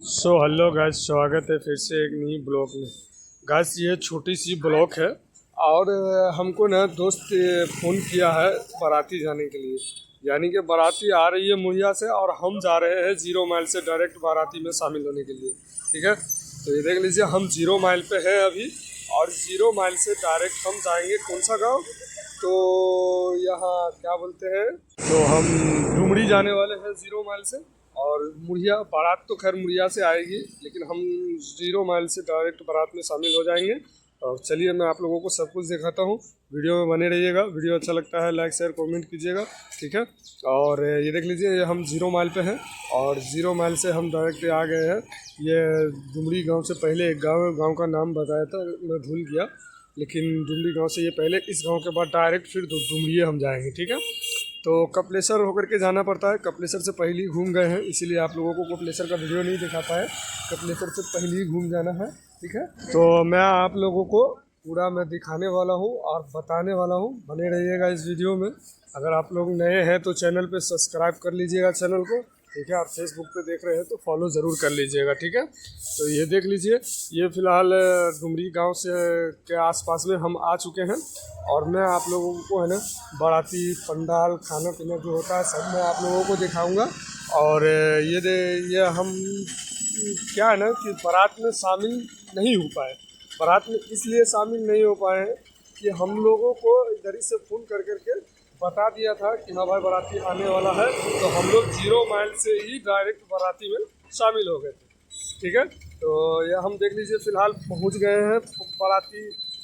Hello guys, स्वागत है फिर से एक नई ब्लॉग में। गाइस ये छोटी सी ब्लॉग है और हमको ना दोस्त फ़ोन किया है बाराती जाने के लिए। यानी कि बाराती आ रही है मुहैया से और हम जा रहे हैं 0 माइल से डायरेक्ट बाराती में शामिल होने के लिए। ठीक है, तो ये देख लीजिए हम 0 माइल पे हैं अभी और 0 माइल से डायरेक्ट हम जाएंगे कौन सा गाँव, तो यहाँ क्या बोलते हैं, तो हम डुमरी जाने वाले हैं 0 माइल से। और मुहैया बारात तो खैर मुहैया से आएगी, लेकिन हम 0 माइल से डायरेक्ट बारात में शामिल हो जाएंगे। और चलिए मैं आप लोगों को सब कुछ दिखाता हूँ, वीडियो में बने रहिएगा। वीडियो अच्छा लगता है लाइक शेयर कमेंट कीजिएगा, ठीक है। और ये देख लीजिए ये हम 0 माइल पे हैं और 0 माइल से हम डायरेक्ट आ गए हैं। ये डुमरी गाँव से पहले एक गाँव का नाम बताया था, मैं भूल गया, लेकिन डुमरी गाँव से ये पहले, इस गाँव के बाद डायरेक्ट फिर डुमरी हम जाएँगे, ठीक है। तो कपिलेश्वर होकर के जाना पड़ता है, कपिलेश्वर से पहले ही घूम गए हैं, इसीलिए आप लोगों को कपिलेश्वर का वीडियो नहीं दिखा पाए। कपिलेश्वर से पहले ही घूम जाना है, ठीक है। तो मैं आप लोगों को पूरा मैं दिखाने वाला हूँ और बताने वाला हूँ, बने रहिएगा इस वीडियो में। अगर आप लोग नए हैं तो चैनल पे सब्सक्राइब कर लीजिएगा चैनल को, ठीक है। और फेसबुक पे देख रहे हैं तो फॉलो ज़रूर कर लीजिएगा, ठीक है। तो ये देख लीजिए, ये फ़िलहाल डुमरी गांव से के आसपास में हम आ चुके हैं और मैं आप लोगों को है ना बाराती पंडाल खाना पीना जो होता है सब मैं आप लोगों को दिखाऊंगा। और ये हम क्या है ना कि बारात में शामिल नहीं हो पाए। बारात में इसलिए शामिल नहीं हो पाए हैं कि हम लोगों को इधर ही से फ़ोन कर करके बता दिया था कि हाँ भाई बाराती आने वाला है, तो हम लोग 0 माइल से ही डायरेक्ट बाराती में शामिल हो गए थे, ठीक है। तो ये हम देख लीजिए फ़िलहाल पहुंच गए हैं बाराती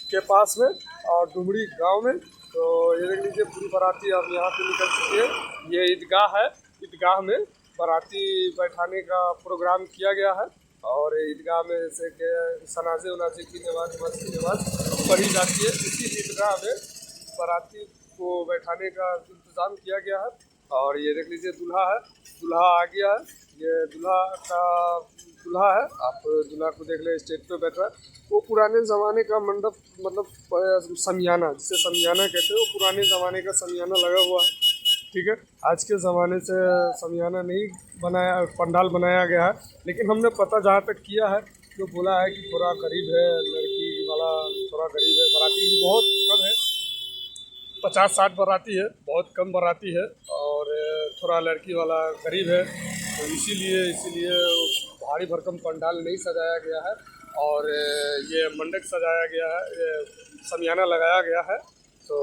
के पास में और डुमरी गांव में। तो ये देख लीजिए पूरी बाराती अब यहाँ से निकल चुकी है। ये ईदगाह है, ईदगाह में बाराती बैठाने का प्रोग्राम किया गया है और ईदगाह में जैसे कि सनाजे उनाजे की नमाज पढ़ी जाती है, इसी ईदगाह में बाराती को बैठाने का इंतज़ाम किया गया है। और ये देख लीजिए दूल्हा है, दूल्हा आ गया है, ये दूल्हा है। आप दूल्हा को देख ले स्टेज पे बैठ रहा है। वो पुराने ज़माने का मंडप, मतलब समियाना, जिसे समियाना कहते हैं, वो पुराने ज़माने का समियाना लगा हुआ है, ठीक है। आज के ज़माने से समियाना नहीं बनाया, पंडाल बनाया गया है, लेकिन हमने पता जहाँ तक किया है तो बोला है कि थोड़ा करीब है, लड़की वाला थोड़ा करीब है, बाराती भी बहुत कम है, 50-60 बाराती है, बहुत कम बाराती है और थोड़ा लड़की वाला गरीब है। तो इसीलिए भारी भरकम पंडाल नहीं सजाया गया है और ये मंडप सजाया गया है, ये समियाना लगाया गया है। तो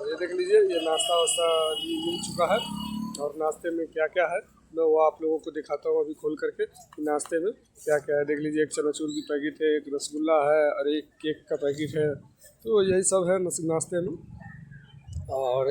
ये देख लीजिए ये नाश्ता वास्ता भी मिल चुका है और नाश्ते में क्या क्या है मैं वो आप लोगों को दिखाता हूँ अभी खोल करके। नाश्ते में क्या क्या है देख लीजिए, एक चनाचूर की पैकेट है, एक रसगुल्ला है और एक केक का पैकेट है। तो यही सब है नाश्ते में। और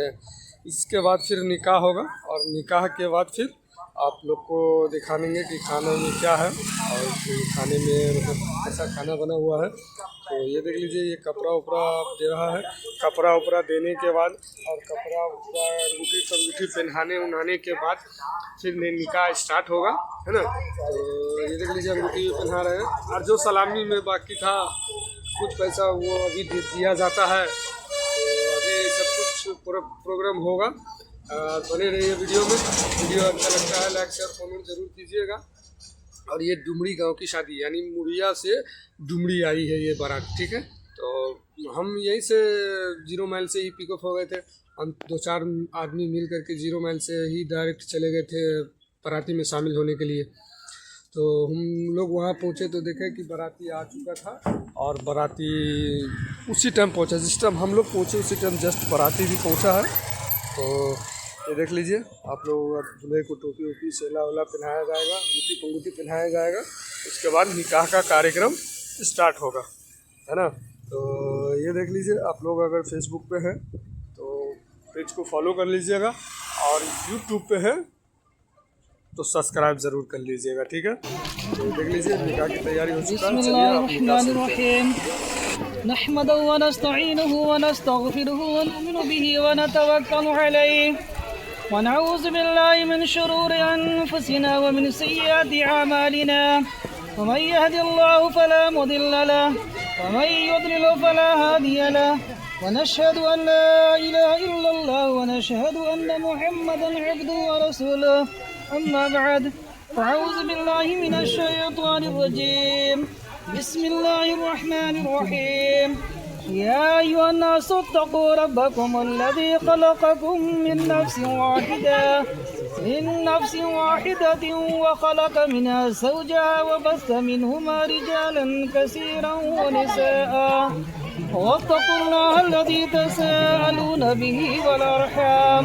इसके बाद फिर निकाह होगा और निकाह के बाद फिर आप लोग को दिखाएंगे कि खाने में क्या है और खाने में मतलब ऐसा खाना बना हुआ है। तो ये देख लीजिए ये कपड़ा उपड़ा दे रहा है। कपड़ा उपड़ा देने के बाद और कपड़ा उपड़ा अंगूठी पहनाने उन्हाने के बाद फिर निकाह स्टार्ट होगा, है ना। तो ये देख लीजिए अंगूठी पहना रहे हैं और जो सलामी में बाकी था कुछ पैसा वो अभी दिया जाता है। तो अभी सब कुछ प्रोग्राम होगा, बने रहिए वीडियो में। वीडियो अच्छा लगता है लाइक शेयर कमेंट जरूर कीजिएगा। और ये डुमरी गांव की शादी, यानी मुहैया से डुमरी आई है ये बारात, ठीक है। तो हम यहीं से 0 माइल से ही पिकअप हो गए थे। हम 2-4 आदमी मिल करके 0 माइल से ही डायरेक्ट चले गए थे बाराती में शामिल होने के लिए। तो हम लोग वहाँ पहुँचे तो देखे कि बाराती आ चुका था और बाराती उसी टाइम पहुँचा, जिस टाइम हम लोग पहुँचे उसी टाइम जस्ट बाराती भी पहुँचा है। तो ये देख लीजिए आप लोग, दूल्हे को टोपी वोपी सेला वेला पहनाया जाएगा, अंगूठी पंगूठी पहनाया जाएगा, उसके बाद निकाह का कार्यक्रम स्टार्ट होगा, है ना। तो ये देख लीजिए आप लोग अगर फेसबुक पे हैं तो पेज को फॉलो कर लीजिएगा और यूट्यूब पे है तो सब्सक्राइब ज़रूर कर लीजिएगा, ठीक है। तो देख लीजिए निकाह की तैयारी हो चुका है। चलिए नहमदुहु व नस्तईनुहु व नस्तगफिरुहु व नुमिनु बिही व नतवक्कलु अलैहि व नऊज़ु बिल्लाहि मिन शुरूरि अनफुसिना व मिन सय्यिआति अमालिना वमन यहदिल्लाहु फला मुदिल्ल लहु व मन युद्लिल फला हादिय लहु व नशहदु अन ला इलाहा इल्लल्लाह व नशहदु अन्न मुहम्मदन अब्दुहु व रसूलुहु अम्मा बअद। अऊज़ु बिल्लाहि मिनश शैतानिर रजीम बिस्मिल्लाहिर रहमानिर रहीम या अय्युहन्नासु इत्तक़ू रब्बकुमुल्लज़ी ख़लक़कुम मिन नफ्सिन वाहिदतिन व ख़लक़ मिन्हा ज़ौजहा व बस्स मिनहुमा रिजालन कसीरन व निसाअ वत्तक़ुल्लाह अल्लज़ी तसाअलून बिही वल अर्हाम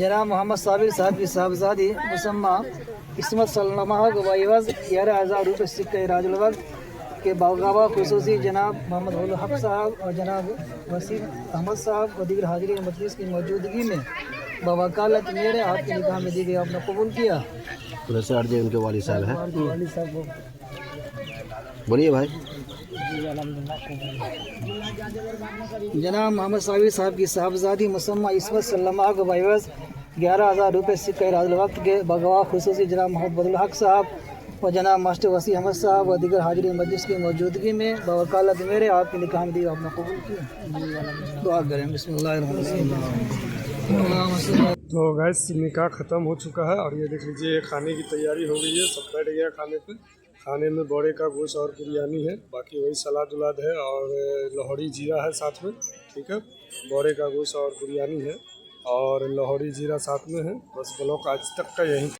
जनाब मोहम्मद साबिर साहब की साहबजादी मुसम्मा इसमत सल्लमा को बाईवाज 11,000 रुपये सिक्के राजुल वक्त के बागवा खुसूसी जनाब मोहम्मद उल हक साहब और जनाब वसीम अहमद साहब और दीगर हाजिरीन मजलिस की मौजूदगी में बवकालत मेरे आपके निकाह में दी गई आपने कबूल किया। जी उनके वाली साहब हैं। वाली साहब को बोलिए भाई। जनाब मोहम्मद साबिर साहब की साहबजादी मुसम्मा इसमत सल्लमा को बाईवाज 11,000 रुपये सिक्के राजुल वक्त के बगवा खुसूसी जनाब मोहम्मद उल हक साहब और जनाब मास्टर वसी अहमद साहब और दीगर हाजिरीन मजलिस की मौजूदगी में बवकालत मेरे आपके निकाह में दी आपने कबूल किया। दुआ करें बिस्मिल्लाहिर्रहमानिर्रहीम। तो गैस निकाह ख़त्म हो चुका है और ये देख लीजिए खाने की तैयारी हो गई है, सब बैठ गया खाने पे। खाने में बोरे का गोश्त और बिरयानी है, बाकी वही सलाद उलाद है और लाहौरी जीरा है साथ में। ठीक है, बोरे का गोश्त और बिरयानी है और लाहौरी जीरा साथ में है। बस ब्लॉग आज तक का यहीं